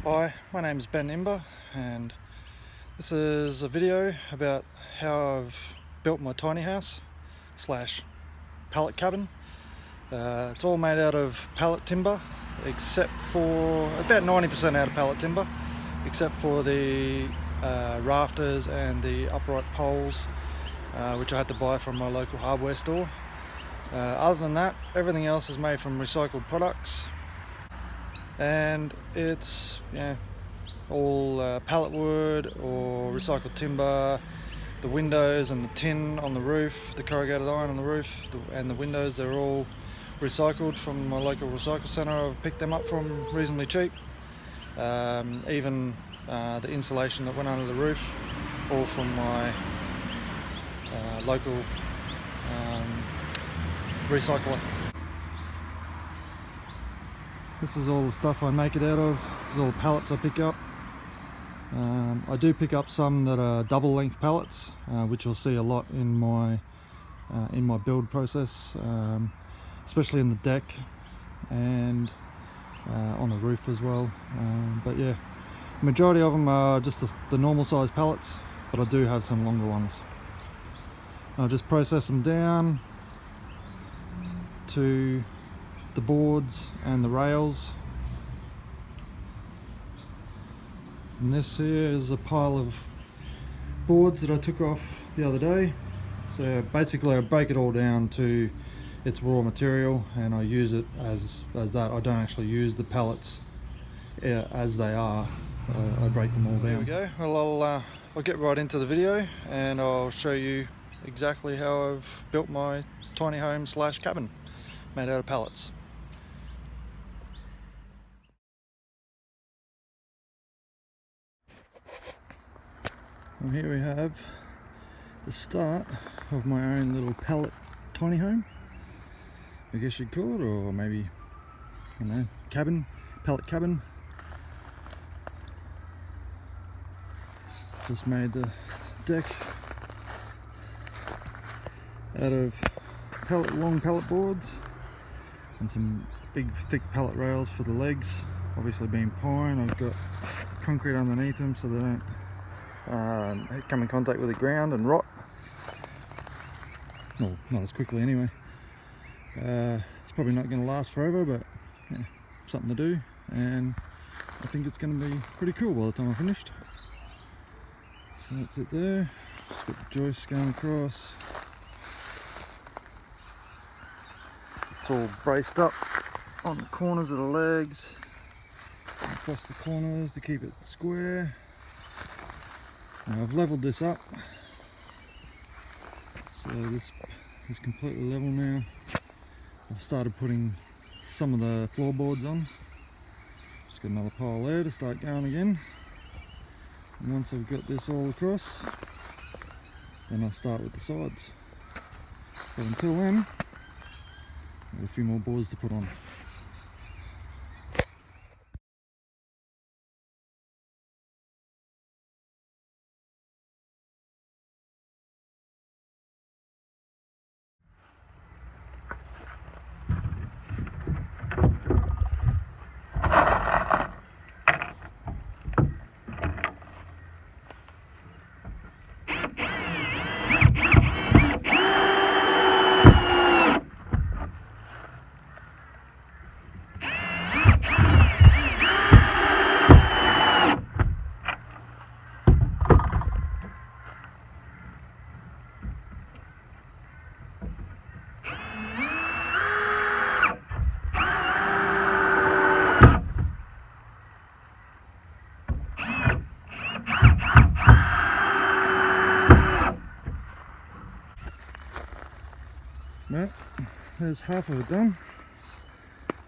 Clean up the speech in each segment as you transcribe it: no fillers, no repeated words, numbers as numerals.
Hi, my name is Ben Imber, and this is a video about how I've built my tiny house slash pallet cabin. It's all made out of pallet timber, except for about 90% out of pallet timber, except for the rafters and the upright poles, which I had to buy from my local hardware store. Other than that, everything else is made from recycled products, and it's all pallet wood or recycled timber. The windows and the tin on the roof, the corrugated iron on the roof, and the windows, they're all recycled from my local recycle centre. I've picked them up from reasonably cheap. Even the insulation that went under the roof, all from my local recycler. This is all the stuff I make it out of. This is all the pallets I pick up. I do pick up some that are double length pallets, which you'll see a lot in my build process, especially in the deck and on the roof as well. But yeah, the majority of them are just the normal size pallets, but I do have some longer ones. I'll just process them down to the boards and the rails. And this here is a pile of boards that I took off the other day. So basically I break it all down to its raw material and I use it as that. I don't actually use the pallets as they are. I break them all down. There we go. Well, I'll get right into the video and I'll show you exactly how I've built my tiny home slash cabin made out of pallets. Well, here we have the start of my own little pallet tiny home, I guess you'd call it, or maybe, you know, cabin, pallet cabin. Just made the deck out of long pallet boards and some big thick pallet rails for the legs. Obviously being pine, I've got concrete underneath them so they don't come in contact with the ground and rot. Well, not as quickly anyway. It's probably not going to last forever, but yeah, something to do, and I think it's going to be pretty cool by the time I'm finished. So that's it there. Just got the joists going across. It's all braced up on the corners of the legs, and across the corners to keep it square. Now I've levelled this up, so this is completely level now. I've started putting some of the floorboards on. Just got another pile there to start going again. And once I've got this all across, then I'll start with the sides. But until then, I've got a few more boards to put on. Well, there's half of it done,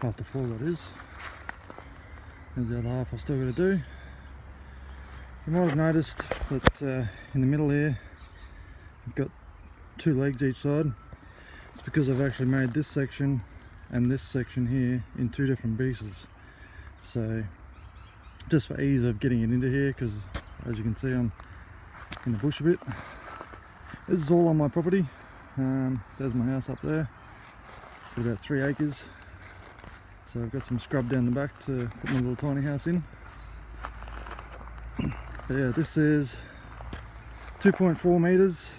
half the floor that is. There's the other half I've still got to do. You might have noticed that in the middle here I've got two legs each side. It's because I've actually made this section and this section here in two different pieces. So just for ease of getting it into here, because as you can see I'm in the bush a bit. This is all on my property. There's my house up there. It's about 3 acres. So I've got some scrub down the back to put my little tiny house in. But yeah, this is 2.4 meters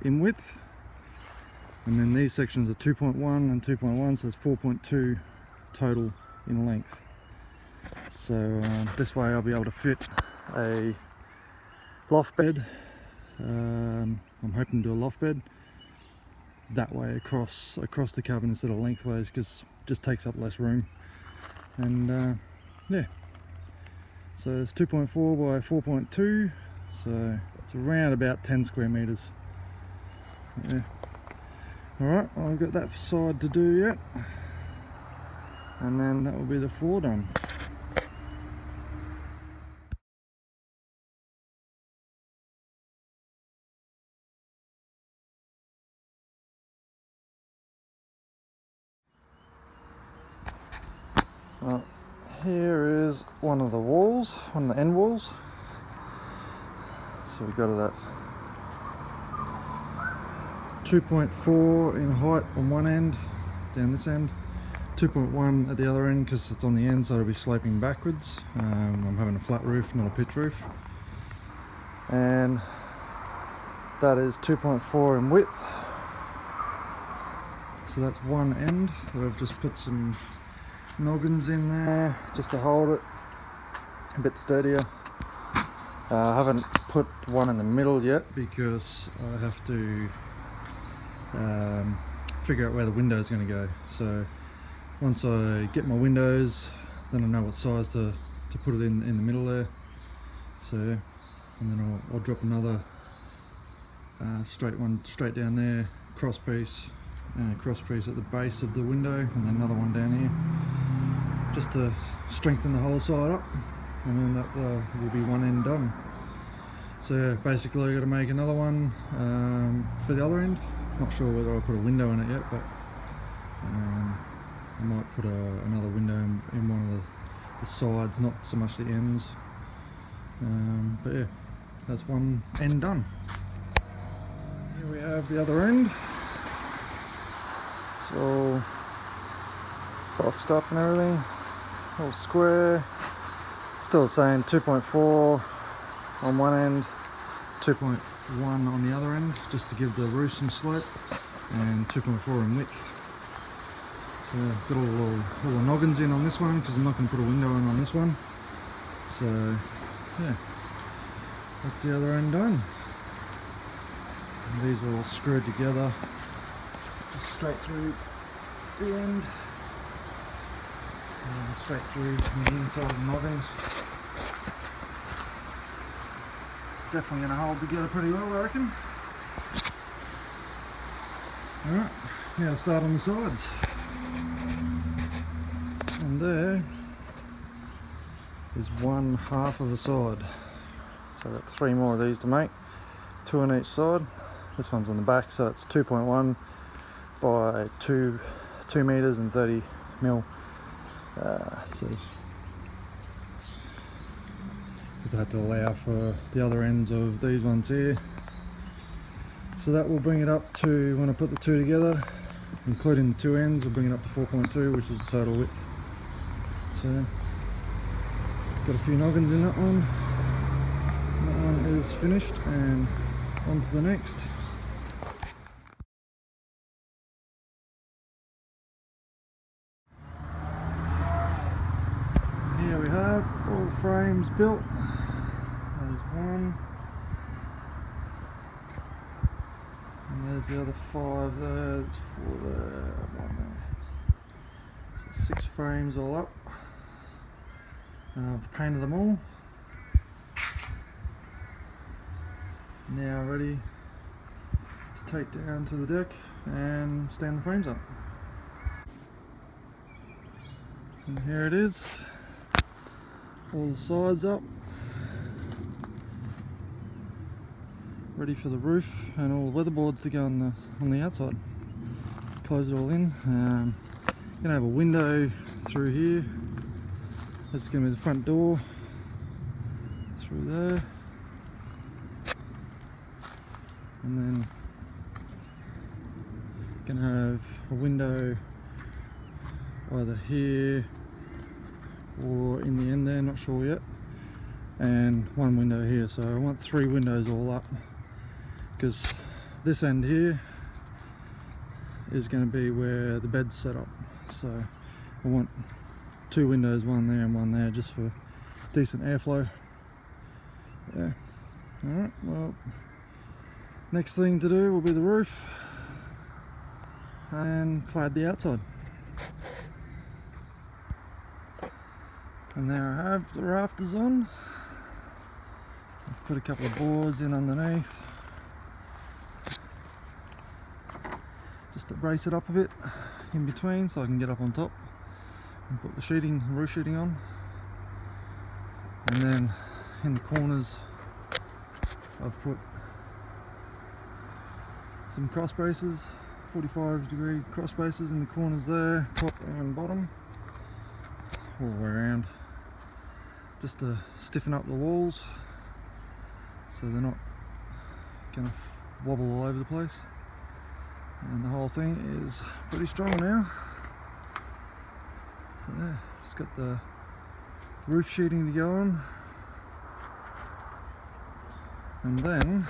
in width, and then these sections are 2.1 and 2.1, so it's 4.2 total in length. So this way I'll be able to fit a loft bed. I'm hoping to do a loft bed that way across the cabin instead of lengthways, because it just takes up less room. And yeah, so it's 2.4 by 4.2, so it's around about 10 square meters. Yeah. Alright, well, I've got that side to do yet, and then that will be the floor done. Well, here is one of the walls, one of the end walls. So we've got it at 2.4 in height on one end, down this end, 2.1 at the other end because it's on the end, so it'll be sloping backwards. I'm having a flat roof, not a pitch roof. And that is 2.4 in width. So that's one end. So I've just put some noggins in there just to hold it a bit sturdier. I haven't put one in the middle yet because I have to figure out where the window is going to go. So once I get my windows, then I know what size to put it in the middle there. So, and then I'll drop another straight one straight down there, cross piece, and a cross piece at the base of the window, and then another one down here, just to strengthen the whole side up, and then that will be one end done. So basically I've got to make another one for the other end. Not sure whether I'll put a window in it yet, but I might put another window in one of the sides, not so much the ends. But yeah, that's one end done. Here we have the other end. It's all boxed up and everything, all square. Still the same, 2.4 on one end, 2.1 on the other end, just to give the roof some slope, and 2.4 in width. So I've got all the noggins in on this one because I'm not going to put a window in on this one. So yeah, that's the other end done. And these are all screwed together, just straight through the end, and straight through from the inside of the noggins. Definitely going to hold together pretty well, I reckon. Alright, now I'll start on the sides. And there is one half of the side. So I've got 3 more of these to make, 2 on each side. This one's on the back, so it's 2.1 by 2 meters and 30 mil. So because I had to allow for the other ends of these ones here. So that will bring it up to, when I put the two together, including the 2 ends, will bring it up to 4.2, which is the total width. So got a few noggins in that one. That one is finished, and on to the next. Here we have all frames built. There's one, and there's the other 5 there. There's 4 there, 1 there. So 6 frames all up. I've painted them all. Now ready to take down to the deck and stand the frames up. And here it is, all the sides up, ready for the roof and all the weatherboards to go on the outside. Close it all in. Gonna have a window through here. This is going to be the front door, through there, and then going to have a window either here or in the end there, not sure yet. and one window here. So I want 3 windows all up, because this end here is going to be where the bed's set up. So I want 2 windows, one there and one there, just for decent airflow. Yeah. Alright, well, next thing to do will be the roof and clad the outside. And there I have the rafters on. I've put a couple of boards in underneath just to brace it up a bit in between so I can get up on top and put the sheeting, roof sheeting on. And then in the corners I've put some cross braces, 45-degree cross braces in the corners there, top and bottom, all the way around, just to stiffen up the walls so they're not going to wobble all over the place. And the whole thing is pretty strong now. So yeah, just got the roof sheeting to go on, and then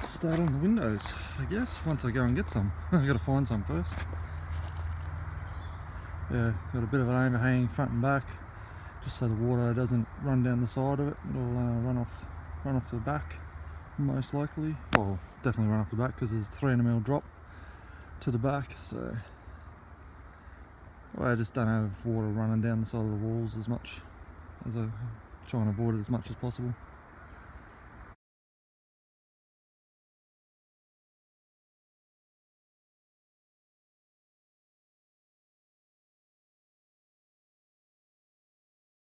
start on the windows, I guess, once I go and get some. I've got to find some first. Yeah, got a bit of an overhang front and back, just so the water doesn't run down the side of it. It'll run off the back, most likely. Well, definitely run off the back, because there's 300mm drop to the back. So I just don't have water running down the side of the walls as much, as I try and avoid it as much as possible.